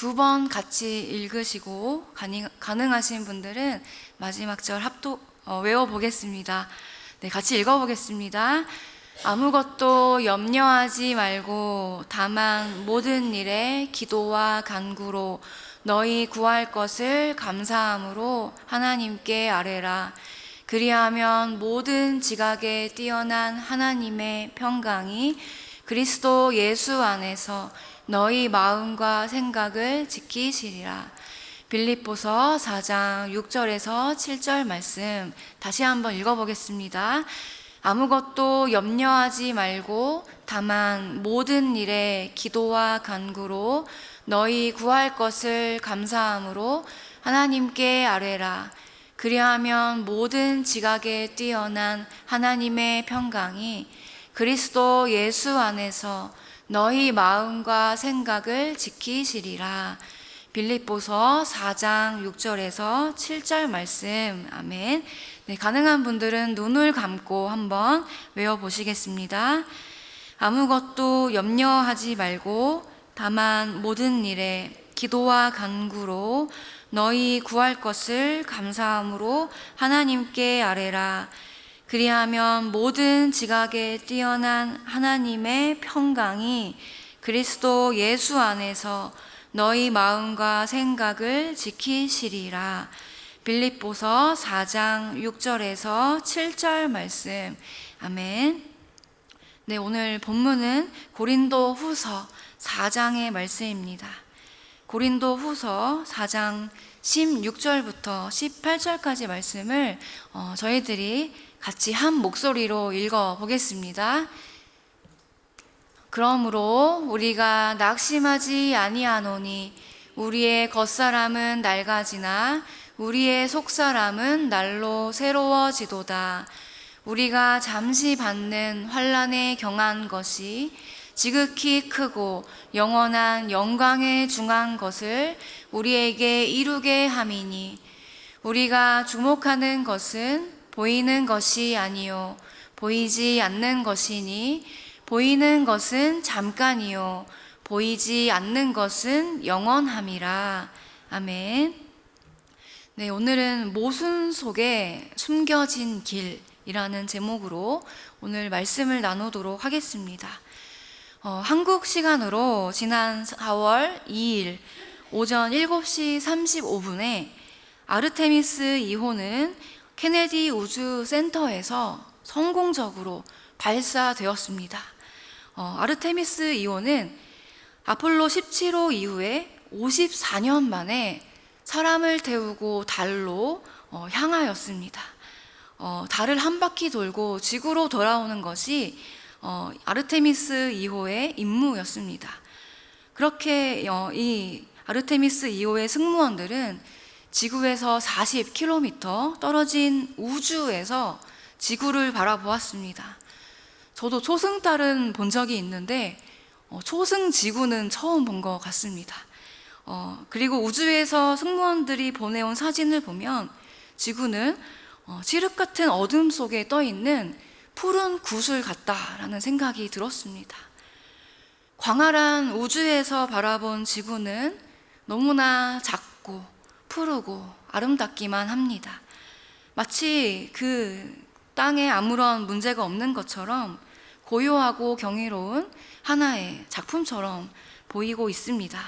두 번 같이 읽으시고 가능하신 분들은 마지막 절 외워보겠습니다. 네, 같이 읽어보겠습니다. 아무것도 염려하지 말고 다만 모든 일에 기도와 간구로 너희 구할 것을 감사함으로 하나님께 아뢰라. 그리하면 모든 지각에 뛰어난 하나님의 평강이 그리스도 예수 안에서 너희 마음과 생각을 지키시리라. 빌립보서 4장 6절에서 7절 말씀 다시 한번 읽어보겠습니다. 아무것도 염려하지 말고 다만 모든 일에 기도와 간구로 너희 구할 것을 감사함으로 하나님께 아뢰라. 그리하면 모든 지각에 뛰어난 하나님의 평강이 그리스도 예수 안에서 너희 마음과 생각을 지키시리라. 빌립보서 4장 6절에서 7절 말씀. 아멘. 네, 가능한 분들은 눈을 감고 한번 외워보시겠습니다. 아무것도 염려하지 말고 다만 모든 일에 기도와 간구로 너희 구할 것을 감사함으로 하나님께 아뢰라. 그리하면 모든 지각에 뛰어난 하나님의 평강이 그리스도 예수 안에서 너희 마음과 생각을 지키시리라. 빌립보서 4장 6절에서 7절 말씀. 아멘. 네, 오늘 본문은 고린도 후서 4장의 말씀입니다. 고린도 후서 4장 16절부터 18절까지 말씀을 저희들이 같이 한 목소리로 읽어보겠습니다. 그러므로 우리가 낙심하지 아니하노니 우리의 겉사람은 낡아지나 우리의 속사람은 날로 새로워지도다. 우리가 잠시 받는 환난에 경한 것이 지극히 크고 영원한 영광에 중한 것을 우리에게 이루게 함이니 우리가 주목하는 것은 보이는 것이 아니요 보이지 않는 것이니 보이는 것은 잠깐이요 보이지 않는 것은 영원함이라. 아멘. 네, 오늘은 모순 속에 숨겨진 길이라는 제목으로 오늘 말씀을 나누도록 하겠습니다. 한국 시간으로 지난 4월 2일 오전 7시 35분에 아르테미스 2호는 케네디 우주센터에서 성공적으로 발사되었습니다. 아르테미스 2호는 아폴로 17호 이후에 54년 만에 사람을 태우고 달로 향하였습니다. 달을 한 바퀴 돌고 지구로 돌아오는 것이 아르테미스 2호의 임무였습니다. 그렇게 이 아르테미스 2호의 승무원들은 지구에서 40km 떨어진 우주에서 지구를 바라보았습니다. 저도 초승달은 본 적이 있는데 초승 지구는 처음 본 것 같습니다. 그리고 우주에서 승무원들이 보내온 사진을 보면 지구는 칠흑 같은 어둠 속에 떠 있는 푸른 구슬 같다라는 생각이 들었습니다. 광활한 우주에서 바라본 지구는 너무나 작고 푸르고 아름답기만 합니다. 마치 그 땅에 아무런 문제가 없는 것처럼 고요하고 경이로운 하나의 작품처럼 보이고 있습니다.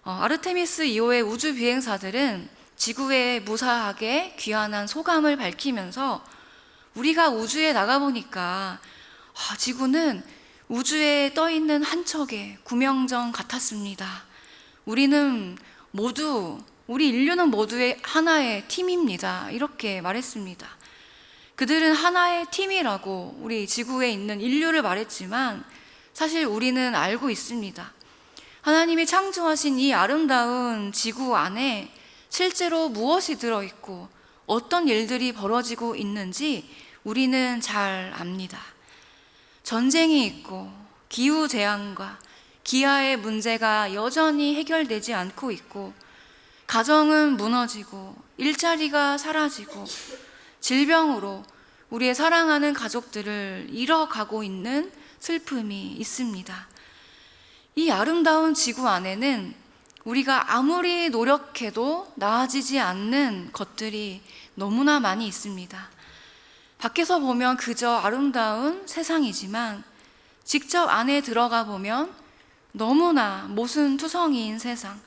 아르테미스 2호의 우주 비행사들은 지구에 무사하게 귀환한 소감을 밝히면서 우리가 우주에 나가보니까 지구는 우주에 떠있는 한 척의 구명정 같았습니다. 우리 인류는 모두의 하나의 팀입니다. 이렇게 말했습니다. 그들은 하나의 팀이라고 우리 지구에 있는 인류를 말했지만 사실 우리는 알고 있습니다. 하나님이 창조하신 이 아름다운 지구 안에 실제로 무엇이 들어있고 어떤 일들이 벌어지고 있는지 우리는 잘 압니다. 전쟁이 있고 기후재앙과 기아의 문제가 여전히 해결되지 않고 있고 가정은 무너지고 일자리가 사라지고 질병으로 우리의 사랑하는 가족들을 잃어가고 있는 슬픔이 있습니다. 이 아름다운 지구 안에는 우리가 아무리 노력해도 나아지지 않는 것들이 너무나 많이 있습니다. 밖에서 보면 그저 아름다운 세상이지만 직접 안에 들어가 보면 너무나 모순투성이인 세상,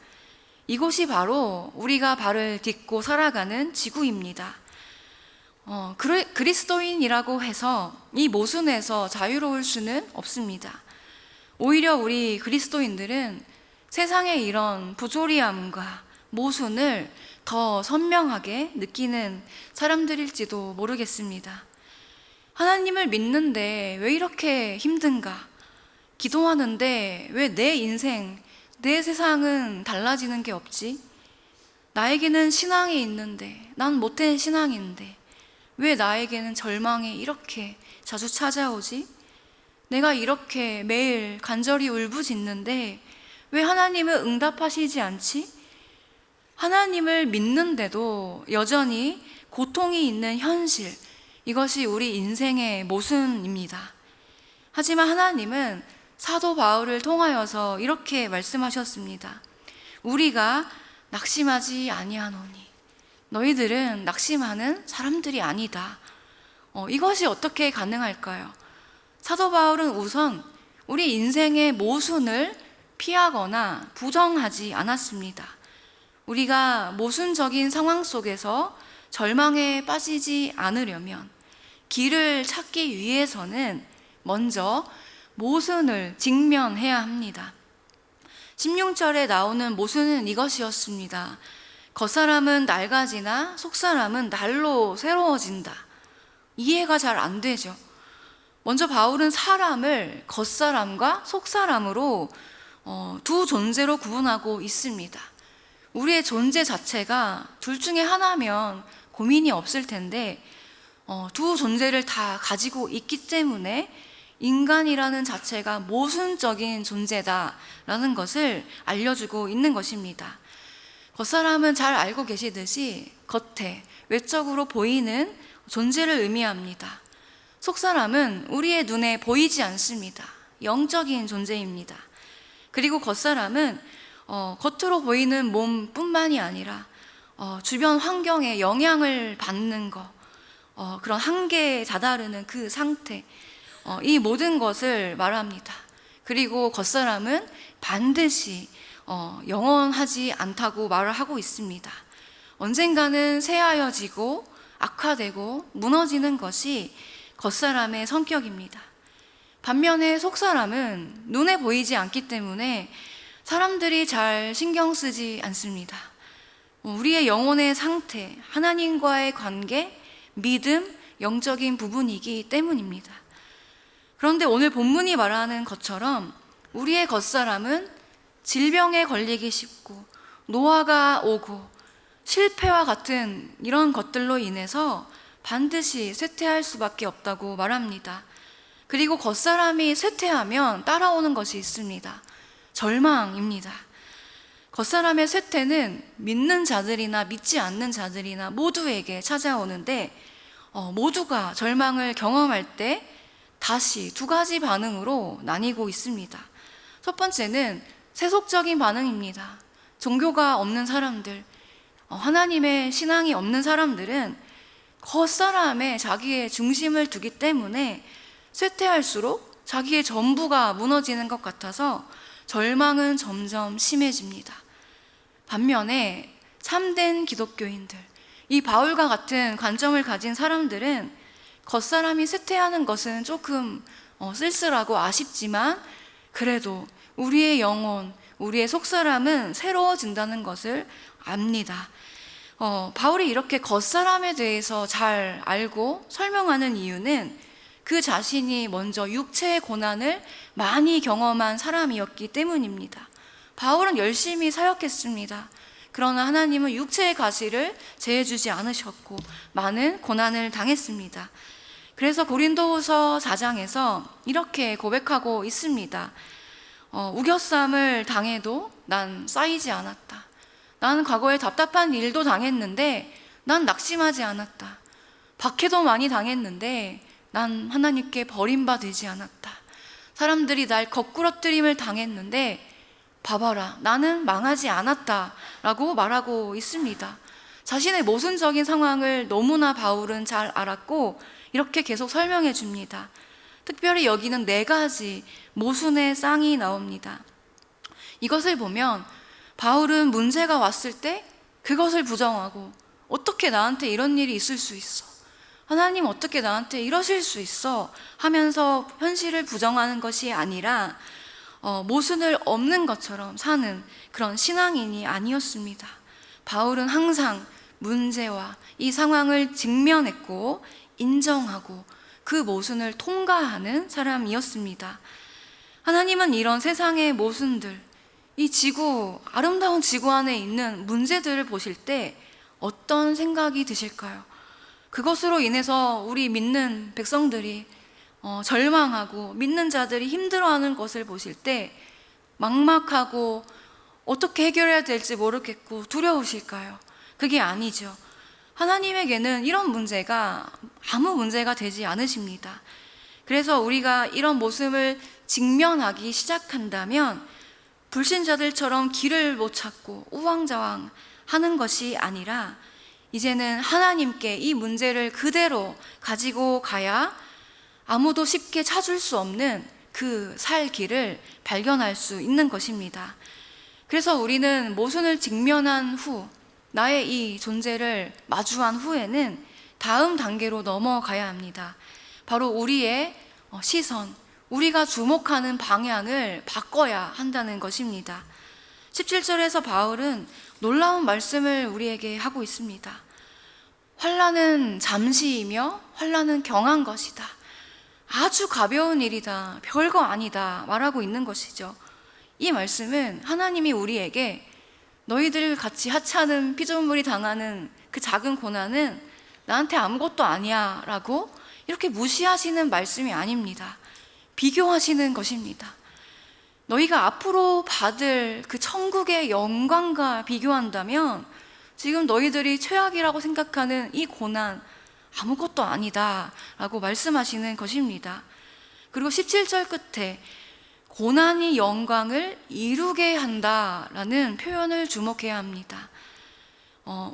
이곳이 바로 우리가 발을 딛고 살아가는 지구입니다. 그리스도인이라고 해서 이 모순에서 자유로울 수는 없습니다. 오히려 우리 그리스도인들은 세상의 이런 부조리함과 모순을 더 선명하게 느끼는 사람들일지도 모르겠습니다. 하나님을 믿는데 왜 이렇게 힘든가? 기도하는데 왜 내 인생, 내 세상은 달라지는 게 없지? 나에게는 신앙이 있는데, 난 못된 신앙인데 왜 나에게는 절망이 이렇게 자주 찾아오지? 내가 이렇게 매일 간절히 울부짖는데 왜 하나님은 응답하시지 않지? 하나님을 믿는데도 여전히 고통이 있는 현실, 이것이 우리 인생의 모순입니다. 하지만 하나님은 사도 바울을 통하여서 이렇게 말씀하셨습니다. 우리가 낙심하지 아니하노니 너희들은 낙심하는 사람들이 아니다. 이것이 어떻게 가능할까요? 사도 바울은 우선 우리 인생의 모순을 피하거나 부정하지 않았습니다. 우리가 모순적인 상황 속에서 절망에 빠지지 않으려면 길을 찾기 위해서는 먼저 모순을 직면해야 합니다. 16절에 나오는 모순은 이것이었습니다. 겉사람은 낡아지나 속사람은 날로 새로워진다. 이해가 잘 안 되죠. 먼저 바울은 사람을 겉사람과 속사람으로 두 존재로 구분하고 있습니다. 우리의 존재 자체가 둘 중에 하나면 고민이 없을 텐데 두 존재를 다 가지고 있기 때문에 인간이라는 자체가 모순적인 존재다라는 것을 알려주고 있는 것입니다. 겉사람은 잘 알고 계시듯이 겉에 외적으로 보이는 존재를 의미합니다. 속사람은 우리의 눈에 보이지 않습니다. 영적인 존재입니다. 그리고 겉사람은 겉으로 보이는 몸뿐만이 아니라 주변 환경에 영향을 받는 것, 그런 한계에 다다르는 그 상태, 이 모든 것을 말합니다. 그리고 겉사람은 반드시 영원하지 않다고 말을 하고 있습니다. 언젠가는 쇠하여지고 악화되고 무너지는 것이 겉사람의 성격입니다. 반면에 속사람은 눈에 보이지 않기 때문에 사람들이 잘 신경 쓰지 않습니다. 우리의 영혼의 상태, 하나님과의 관계, 믿음, 영적인 부분이기 때문입니다. 그런데 오늘 본문이 말하는 것처럼 우리의 겉사람은 질병에 걸리기 쉽고 노화가 오고 실패와 같은 이런 것들로 인해서 반드시 쇠퇴할 수밖에 없다고 말합니다. 그리고 겉사람이 쇠퇴하면 따라오는 것이 있습니다. 절망입니다. 겉사람의 쇠퇴는 믿는 자들이나 믿지 않는 자들이나 모두에게 찾아오는데 모두가 절망을 경험할 때 다시 두 가지 반응으로 나뉘고 있습니다. 첫 번째는 세속적인 반응입니다. 종교가 없는 사람들, 하나님의 신앙이 없는 사람들은 겉사람에 자기의 중심을 두기 때문에 쇠퇴할수록 자기의 전부가 무너지는 것 같아서 절망은 점점 심해집니다. 반면에 참된 기독교인들, 이 바울과 같은 관점을 가진 사람들은 겉사람이 쇠퇴하는 것은 조금 쓸쓸하고 아쉽지만 그래도 우리의 영혼, 우리의 속사람은 새로워진다는 것을 압니다. 바울이 이렇게 겉사람에 대해서 잘 알고 설명하는 이유는 그 자신이 먼저 육체의 고난을 많이 경험한 사람이었기 때문입니다. 바울은 열심히 사역했습니다. 그러나 하나님은 육체의 가시를 제해주지 않으셨고 많은 고난을 당했습니다. 그래서 고린도후서 4장에서 이렇게 고백하고 있습니다. 우겨쌈을 당해도 난 쌓이지 않았다. 나는 과거에 답답한 일도 당했는데 난 낙심하지 않았다. 박해도 많이 당했는데 난 하나님께 버림받지 않았다. 사람들이 날 거꾸러뜨림을 당했는데 봐봐라, 나는 망하지 않았다라고 말하고 있습니다. 자신의 모순적인 상황을 너무나 바울은 잘 알았고 이렇게 계속 설명해 줍니다. 특별히 여기는 4가지 모순의 쌍이 나옵니다. 이것을 보면 바울은 문제가 왔을 때 그것을 부정하고, 어떻게 나한테 이런 일이 있을 수 있어? 하나님 어떻게 나한테 이러실 수 있어? 하면서 현실을 부정하는 것이 아니라 모순을 없는 것처럼 사는 그런 신앙인이 아니었습니다. 바울은 항상 문제와 이 상황을 직면했고 인정하고 그 모순을 통과하는 사람이었습니다. 하나님은 이런 세상의 모순들, 이 지구, 아름다운 지구 안에 있는 문제들을 보실 때 어떤 생각이 드실까요? 그것으로 인해서 우리 믿는 백성들이 절망하고 믿는 자들이 힘들어하는 것을 보실 때 막막하고 어떻게 해결해야 될지 모르겠고 두려우실까요? 그게 아니죠. 하나님에게는 이런 문제가 아무 문제가 되지 않으십니다. 그래서 우리가 이런 모습을 직면하기 시작한다면 불신자들처럼 길을 못 찾고 우왕좌왕 하는 것이 아니라 이제는 하나님께 이 문제를 그대로 가지고 가야 아무도 쉽게 찾을 수 없는 그 살 길을 발견할 수 있는 것입니다. 그래서 우리는 모순을 직면한 후, 나의 이 존재를 마주한 후에는 다음 단계로 넘어가야 합니다. 바로 우리의 시선, 우리가 주목하는 방향을 바꿔야 한다는 것입니다. 17절에서 바울은 놀라운 말씀을 우리에게 하고 있습니다. 환난은 잠시이며 환난은 경한 것이다. 아주 가벼운 일이다. 별거 아니다. 말하고 있는 것이죠. 이 말씀은 하나님이 우리에게 너희들 같이 하찮은 피조물이 당하는 그 작은 고난은 나한테 아무것도 아니야 라고 이렇게 무시하시는 말씀이 아닙니다. 비교하시는 것입니다. 너희가 앞으로 받을 그 천국의 영광과 비교한다면 지금 너희들이 최악이라고 생각하는 이 고난 아무것도 아니다 라고 말씀하시는 것입니다. 그리고 17절 끝에 고난이 영광을 이루게 한다라는 표현을 주목해야 합니다.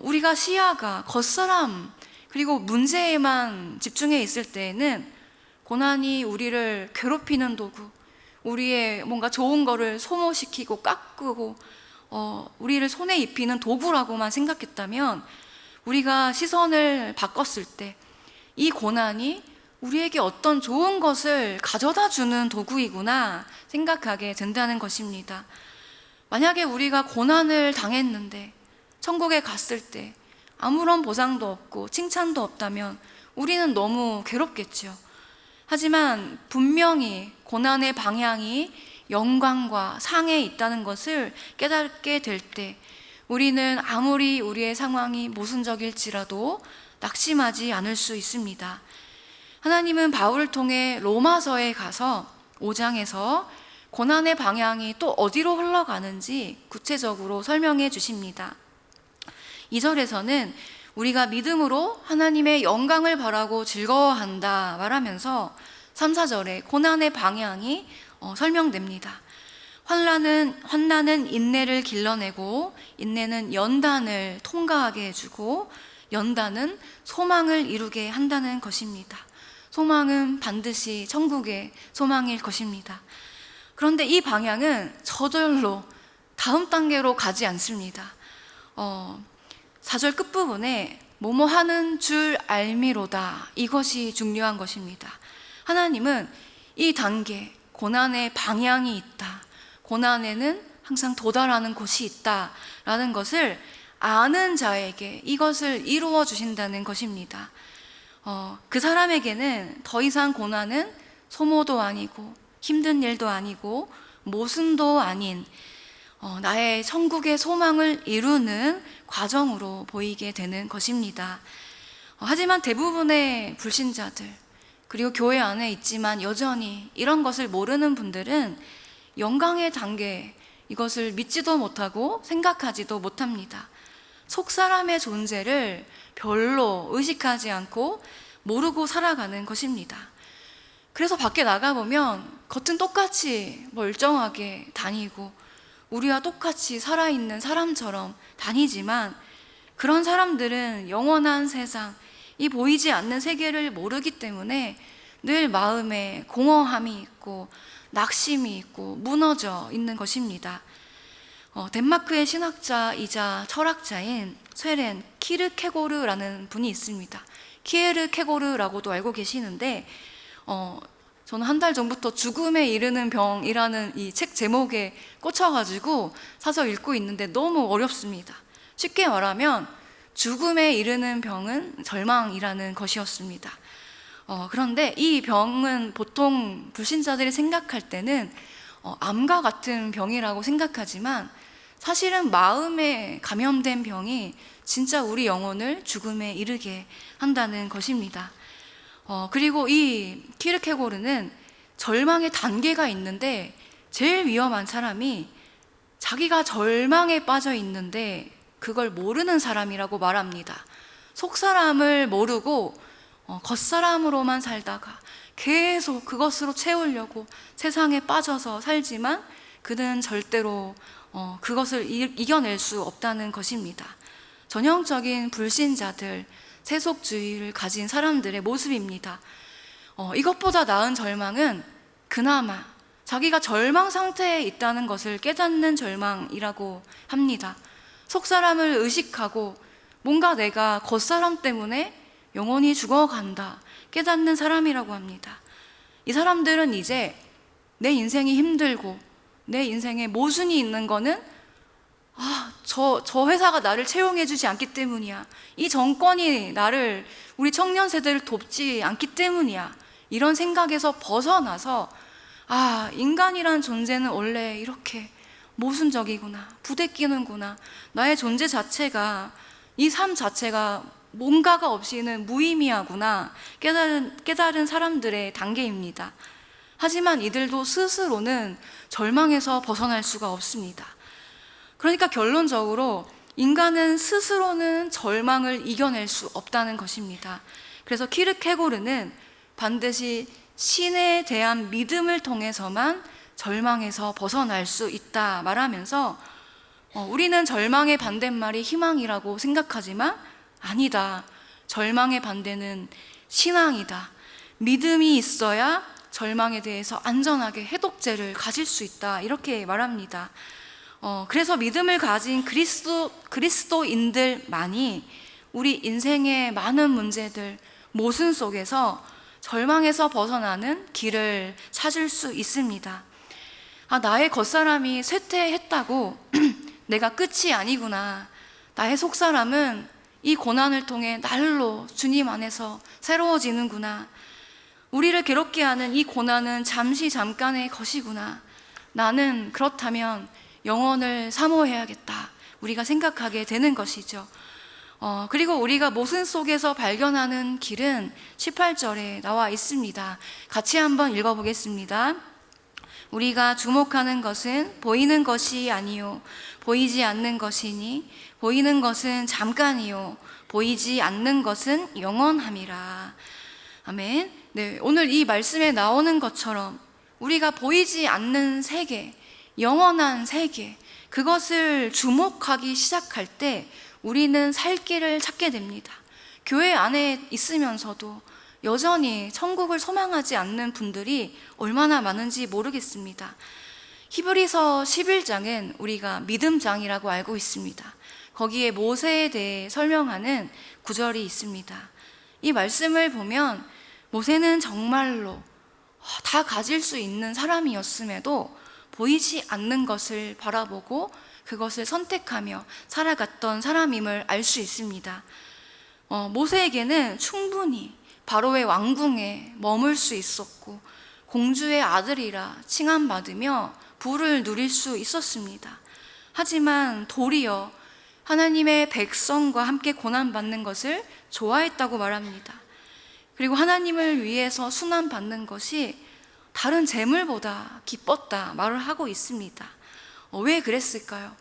우리가 시야가 겉사람 그리고 문제에만 집중해 있을 때에는 고난이 우리를 괴롭히는 도구, 우리의 뭔가 좋은 거를 소모시키고 깎고 우리를 손에 입히는 도구라고만 생각했다면, 우리가 시선을 바꿨을 때 이 고난이 우리에게 어떤 좋은 것을 가져다 주는 도구이구나 생각하게 된다는 것입니다. 만약에 우리가 고난을 당했는데 천국에 갔을 때 아무런 보상도 없고 칭찬도 없다면 우리는 너무 괴롭겠죠. 하지만 분명히 고난의 방향이 영광과 상에 있다는 것을 깨닫게 될 때 우리는 아무리 우리의 상황이 모순적일지라도 낙심하지 않을 수 있습니다. 하나님은 바울을 통해 로마서에 가서 5장에서 고난의 방향이 또 어디로 흘러가는지 구체적으로 설명해 주십니다. 2절에서는 우리가 믿음으로 하나님의 영광을 바라고 즐거워한다 말하면서 3, 4절에 고난의 방향이 설명됩니다. 환난은 인내를 길러내고 인내는 연단을 통과하게 해주고 연단은 소망을 이루게 한다는 것입니다. 소망은 반드시 천국의 소망일 것입니다. 그런데 이 방향은 저절로 다음 단계로 가지 않습니다. 4절 끝부분에 뭐뭐 하는 줄 알미로다, 이것이 중요한 것입니다. 하나님은 이 단계, 고난의 방향이 있다, 고난에는 항상 도달하는 곳이 있다라는 것을 아는 자에게 이것을 이루어 주신다는 것입니다. 그 사람에게는 더 이상 고난은 소모도 아니고 힘든 일도 아니고 모순도 아닌 나의 천국의 소망을 이루는 과정으로 보이게 되는 것입니다. 하지만 대부분의 불신자들, 그리고 교회 안에 있지만 여전히 이런 것을 모르는 분들은 영광의 단계, 이것을 믿지도 못하고 생각하지도 못합니다. 속사람의 존재를 별로 의식하지 않고 모르고 살아가는 것입니다. 그래서 밖에 나가보면 겉은 똑같이 멀쩡하게 다니고 우리와 똑같이 살아있는 사람처럼 다니지만 그런 사람들은 영원한 세상, 이 보이지 않는 세계를 모르기 때문에 늘 마음에 공허함이 있고 낙심이 있고 무너져 있는 것입니다. 덴마크의 신학자이자 철학자인 쇠렌 키르케고르라는 분이 있습니다. 키에르케고르라고도 알고 계시는데 저는 한 달 전부터 죽음에 이르는 병이라는 이 책 제목에 꽂혀가지고 사서 읽고 있는데 너무 어렵습니다. 쉽게 말하면 죽음에 이르는 병은 절망이라는 것이었습니다. 그런데 이 병은 보통 불신자들이 생각할 때는 암과 같은 병이라고 생각하지만 사실은 마음에 감염된 병이 진짜 우리 영혼을 죽음에 이르게 한다는 것입니다. 그리고 이 키르케고르는 절망의 단계가 있는데 제일 위험한 사람이 자기가 절망에 빠져 있는데 그걸 모르는 사람이라고 말합니다. 속사람을 모르고 겉사람으로만 살다가 계속 그것으로 채우려고 세상에 빠져서 살지만 그는 절대로 그것을 이겨낼 수 없다는 것입니다. 전형적인 불신자들, 세속주의를 가진 사람들의 모습입니다. 이것보다 나은 절망은 그나마 자기가 절망 상태에 있다는 것을 깨닫는 절망이라고 합니다. 속사람을 의식하고 뭔가 내가 겉사람 때문에 영원히 죽어간다 깨닫는 사람이라고 합니다. 이 사람들은 이제 내 인생이 힘들고 내 인생에 모순이 있는 거는 저 회사가 나를 채용해주지 않기 때문이야. 이 정권이 우리 청년 세대를 돕지 않기 때문이야. 이런 생각에서 벗어나서 인간이란 존재는 원래 이렇게 모순적이구나, 부대끼는구나. 나의 존재 자체가, 이 삶 자체가 뭔가가 없이는 무의미하구나 깨달은 사람들의 단계입니다. 하지만 이들도 스스로는 절망에서 벗어날 수가 없습니다. 그러니까 결론적으로 인간은 스스로는 절망을 이겨낼 수 없다는 것입니다. 그래서 키르케고르는 반드시 신에 대한 믿음을 통해서만 절망에서 벗어날 수 있다 말하면서 우리는 절망의 반대말이 희망이라고 생각하지만 아니다. 절망의 반대는 신앙이다. 믿음이 있어야 절망에 대해서 안전하게 해독제를 가질 수 있다. 이렇게 말합니다. 그래서 믿음을 가진 그리스도인들만이 우리 인생의 많은 문제들, 모순 속에서 절망에서 벗어나는 길을 찾을 수 있습니다. 나의 겉사람이 쇠퇴했다고 내가 끝이 아니구나. 나의 속사람은 이 고난을 통해 날로 주님 안에서 새로워지는구나. 우리를 괴롭게 하는 이 고난은 잠깐의 것이구나. 나는 그렇다면 영혼을 사모해야겠다. 우리가 생각하게 되는 것이죠. 그리고 우리가 모순 속에서 발견하는 길은 18절에 나와 있습니다. 같이 한번 읽어보겠습니다. 우리가 주목하는 것은 보이는 것이 아니요 보이지 않는 것이니 보이는 것은 잠깐이요 보이지 않는 것은 영원함이라. 아멘. 네, 오늘 이 말씀에 나오는 것처럼 우리가 보이지 않는 세계, 영원한 세계, 그것을 주목하기 시작할 때 우리는 살 길을 찾게 됩니다. 교회 안에 있으면서도 여전히 천국을 소망하지 않는 분들이 얼마나 많은지 모르겠습니다. 히브리서 11장은 우리가 믿음장이라고 알고 있습니다. 거기에 모세에 대해 설명하는 구절이 있습니다. 이 말씀을 보면 모세는 정말로 다 가질 수 있는 사람이었음에도 보이지 않는 것을 바라보고 그것을 선택하며 살아갔던 사람임을 알 수 있습니다. 모세에게는 충분히 바로의 왕궁에 머물 수 있었고 공주의 아들이라 칭함받으며 부를 누릴 수 있었습니다. 하지만 도리어 하나님의 백성과 함께 고난받는 것을 좋아했다고 말합니다. 그리고 하나님을 위해서 순환받는 것이 다른 재물보다 기뻤다 말을 하고 있습니다. 왜 그랬을까요?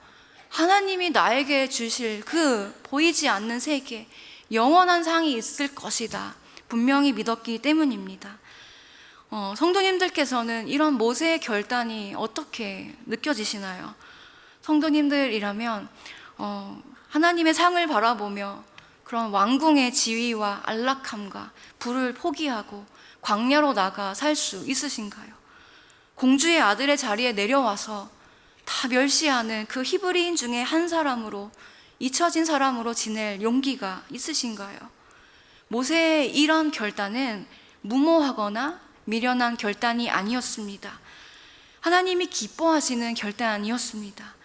하나님이 나에게 주실 그 보이지 않는 세계, 영원한 상이 있을 것이다 분명히 믿었기 때문입니다. 성도님들께서는 이런 모세의 결단이 어떻게 느껴지시나요? 성도님들이라면 하나님의 상을 바라보며 그런 왕궁의 지위와 안락함과 부를 포기하고 광야로 나가 살 수 있으신가요? 공주의 아들의 자리에 내려와서 다 멸시하는 그 히브리인 중에 한 사람으로, 잊혀진 사람으로 지낼 용기가 있으신가요? 모세의 이런 결단은 무모하거나 미련한 결단이 아니었습니다. 하나님이 기뻐하시는 결단이었습니다.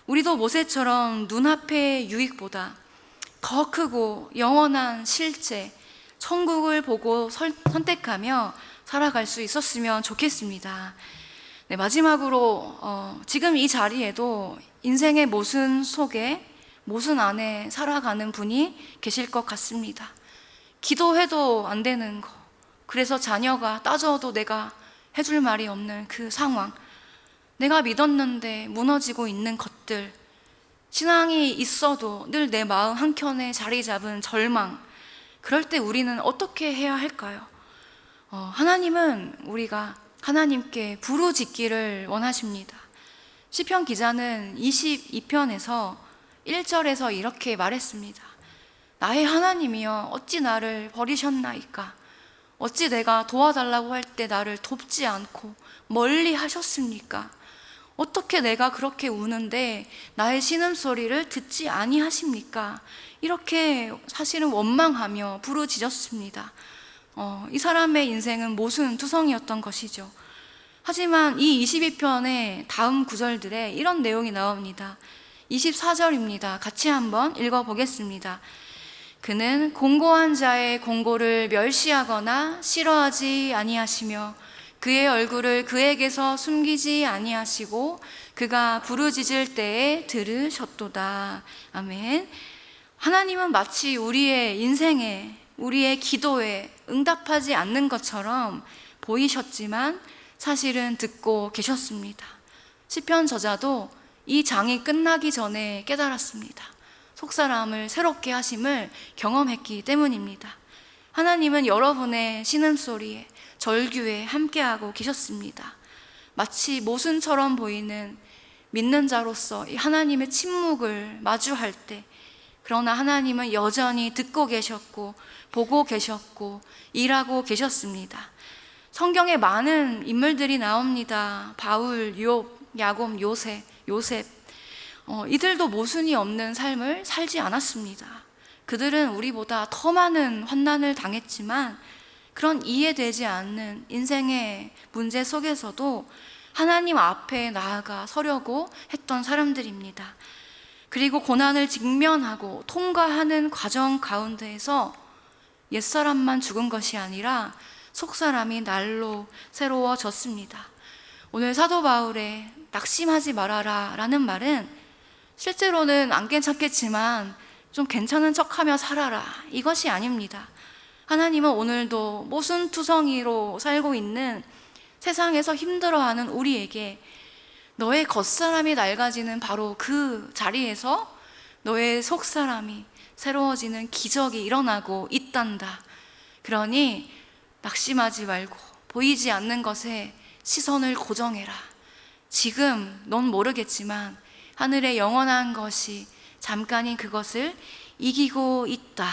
우리도 모세처럼 눈앞의 유익보다 더 크고 영원한 실제, 천국을 보고 선택하며 살아갈 수 있었으면 좋겠습니다. 네, 마지막으로 지금 이 자리에도 인생의 모순 속에, 모순 안에 살아가는 분이 계실 것 같습니다. 기도해도 안 되는 거, 그래서 자녀가 따져도 내가 해줄 말이 없는 그 상황, 내가 믿었는데 무너지고 있는 것들, 신앙이 있어도 늘 내 마음 한켠에 자리 잡은 절망, 그럴 때 우리는 어떻게 해야 할까요? 하나님은 우리가 하나님께 부르짖기를 원하십니다. 시편 기자는 22편에서 1절에서 이렇게 말했습니다. 나의 하나님이여 어찌 나를 버리셨나이까? 어찌 내가 도와달라고 할 때 나를 돕지 않고 멀리 하셨습니까? 어떻게 내가 그렇게 우는데 나의 신음소리를 듣지 아니하십니까? 이렇게 사실은 원망하며 부르짖었습니다. 이 사람의 인생은 모순투성이었던 것이죠. 하지만 이 22편의 다음 구절들에 이런 내용이 나옵니다. 24절입니다. 같이 한번 읽어보겠습니다. 그는 공고한 자의 공고를 멸시하거나 싫어하지 아니하시며 그의 얼굴을 그에게서 숨기지 아니하시고 그가 부르짖을 때에 들으셨도다. 아멘. 하나님은 마치 우리의 인생에, 우리의 기도에 응답하지 않는 것처럼 보이셨지만 사실은 듣고 계셨습니다. 시편 저자도 이 장이 끝나기 전에 깨달았습니다. 속사람을 새롭게 하심을 경험했기 때문입니다. 하나님은 여러분의 신음소리에, 절규에 함께하고 계셨습니다. 마치 모순처럼 보이는 믿는 자로서 이 하나님의 침묵을 마주할 때, 그러나 하나님은 여전히 듣고 계셨고 보고 계셨고 일하고 계셨습니다. 성경에 많은 인물들이 나옵니다. 바울, 욥, 야곱, 요셉. 이들도 모순이 없는 삶을 살지 않았습니다. 그들은 우리보다 더 많은 환난을 당했지만 그런 이해되지 않는 인생의 문제 속에서도 하나님 앞에 나아가 서려고 했던 사람들입니다. 그리고 고난을 직면하고 통과하는 과정 가운데에서 옛사람만 죽은 것이 아니라 속사람이 날로 새로워졌습니다. 오늘 사도 바울의 낙심하지 말아라 라는 말은 실제로는 안 괜찮겠지만 좀 괜찮은 척하며 살아라, 이것이 아닙니다. 하나님은 오늘도 모순투성이로 살고 있는 세상에서 힘들어하는 우리에게 너의 겉사람이 낡아지는 바로 그 자리에서 너의 속사람이 새로워지는 기적이 일어나고 있단다. 그러니 낙심하지 말고 보이지 않는 것에 시선을 고정해라. 지금 넌 모르겠지만 하늘의 영원한 것이 잠깐인 그것을 이기고 있다.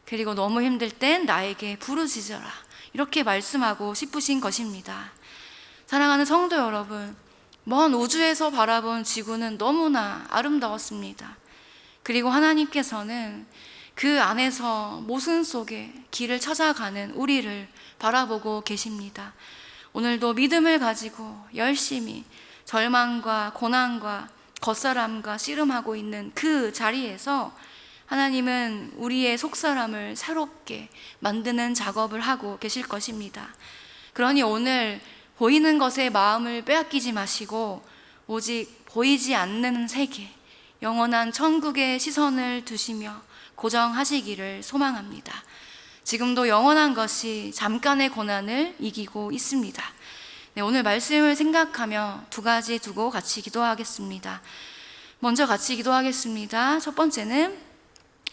그리고 너무 힘들 땐 나에게 부르짖어라. 이렇게 말씀하고 싶으신 것입니다. 사랑하는 성도 여러분, 먼 우주에서 바라본 지구는 너무나 아름다웠습니다. 그리고 하나님께서는 그 안에서 모순 속에 길을 찾아가는 우리를 바라보고 계십니다. 오늘도 믿음을 가지고 열심히 절망과 고난과 겉사람과 씨름하고 있는 그 자리에서 하나님은 우리의 속사람을 새롭게 만드는 작업을 하고 계실 것입니다. 그러니 오늘 보이는 것에 마음을 빼앗기지 마시고 오직 보이지 않는 세계, 영원한 천국에 시선을 두시며 고정하시기를 소망합니다. 지금도 영원한 것이 잠깐의 고난을 이기고 있습니다. 네, 오늘 말씀을 생각하며 두 가지 두고 같이 기도하겠습니다. 먼저 같이 기도하겠습니다. 첫 번째는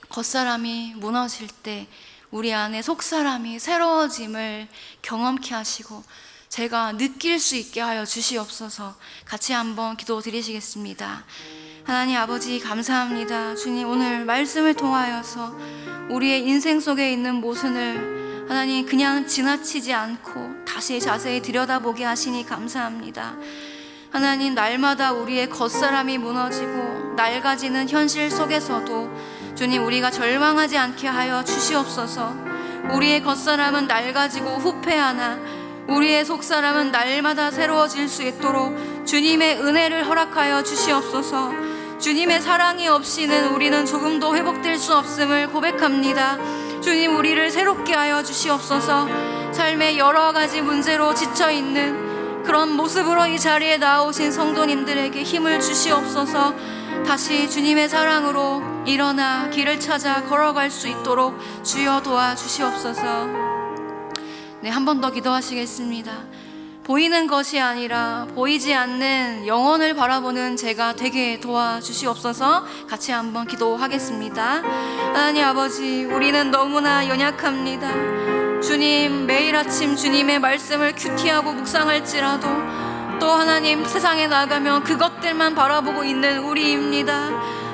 겉사람이 무너질 때 우리 안에 속사람이 새로워짐을 경험케 하시고 제가 느낄 수 있게 하여 주시옵소서. 같이 한번 기도 드리시겠습니다. 하나님 아버지 감사합니다. 주님, 오늘 말씀을 통하여서 우리의 인생 속에 있는 모순을 하나님 그냥 지나치지 않고 다시 자세히 들여다보게 하시니 감사합니다. 하나님, 날마다 우리의 겉사람이 무너지고 낡아지는 현실 속에서도 주님, 우리가 절망하지 않게 하여 주시옵소서. 우리의 겉사람은 낡아지고 후패하나 우리의 속사람은 날마다 새로워질 수 있도록 주님의 은혜를 허락하여 주시옵소서. 주님의 사랑이 없이는 우리는 조금도 회복될 수 없음을 고백합니다. 주님, 우리를 새롭게 하여 주시옵소서. 삶의 여러 가지 문제로 지쳐있는 그런 모습으로 이 자리에 나오신 성도님들에게 힘을 주시옵소서. 다시 주님의 사랑으로 일어나 길을 찾아 걸어갈 수 있도록 주여 도와주시옵소서. 네, 한 번 더 기도하시겠습니다. 보이는 것이 아니라 보이지 않는 영혼을 바라보는 제가 되게 도와주시옵소서. 같이 한번 기도하겠습니다. 하나님 아버지, 우리는 너무나 연약합니다. 주님, 매일 아침 주님의 말씀을 큐티하고 묵상할지라도 또 하나님, 세상에 나가면 그것들만 바라보고 있는 우리입니다.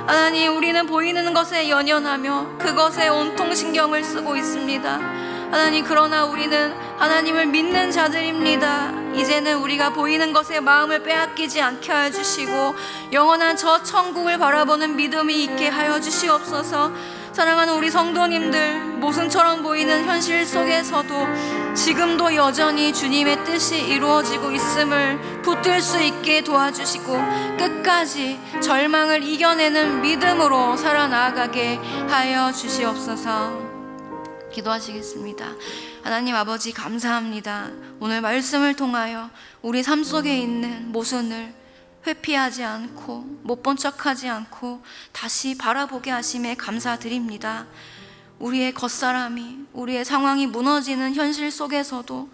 하나님, 우리는 보이는 것에 연연하며 그것에 온통 신경을 쓰고 있습니다. 하나님, 그러나 우리는 하나님을 믿는 자들입니다. 이제는 우리가 보이는 것에 마음을 빼앗기지 않게 하여 주시고 영원한 저 천국을 바라보는 믿음이 있게 하여 주시옵소서. 사랑하는 우리 성도님들, 모순처럼 보이는 현실 속에서도 지금도 여전히 주님의 뜻이 이루어지고 있음을 붙들 수 있게 도와주시고 끝까지 절망을 이겨내는 믿음으로 살아나가게 하여 주시옵소서. 기도하시겠습니다. 하나님 아버지 감사합니다. 오늘 말씀을 통하여 우리 삶 속에 있는 모순을 회피하지 않고 못 본 척하지 않고 다시 바라보게 하심에 감사드립니다. 우리의 겉사람이, 우리의 상황이 무너지는 현실 속에서도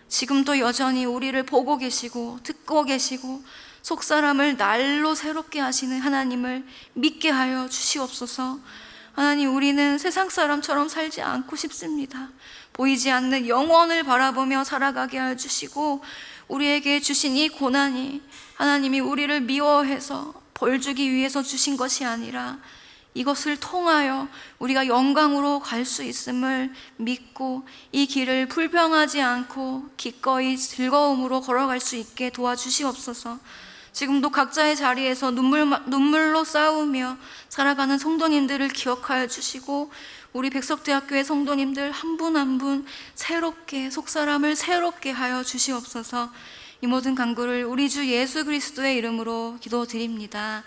지금도 여전히 우리를 보고 계시고 듣고 계시고 속사람을 날로 새롭게 하시는 하나님을 믿게 하여 주시옵소서. 하나님, 우리는 세상 사람처럼 살지 않고 싶습니다. 보이지 않는 영원을 바라보며 살아가게 하여 주시고 우리에게 주신 이 고난이 하나님이 우리를 미워해서 벌 주기 위해서 주신 것이 아니라 이것을 통하여 우리가 영광으로 갈 수 있음을 믿고 이 길을 불평하지 않고 기꺼이 즐거움으로 걸어갈 수 있게 도와주시옵소서. 지금도 각자의 자리에서 눈물로 싸우며 살아가는 성도님들을 기억하여 주시고 우리 백석대학교의 성도님들 한 분 한 분 새롭게 속사람을 새롭게 하여 주시옵소서. 이 모든 간구를 우리 주 예수 그리스도의 이름으로 기도드립니다.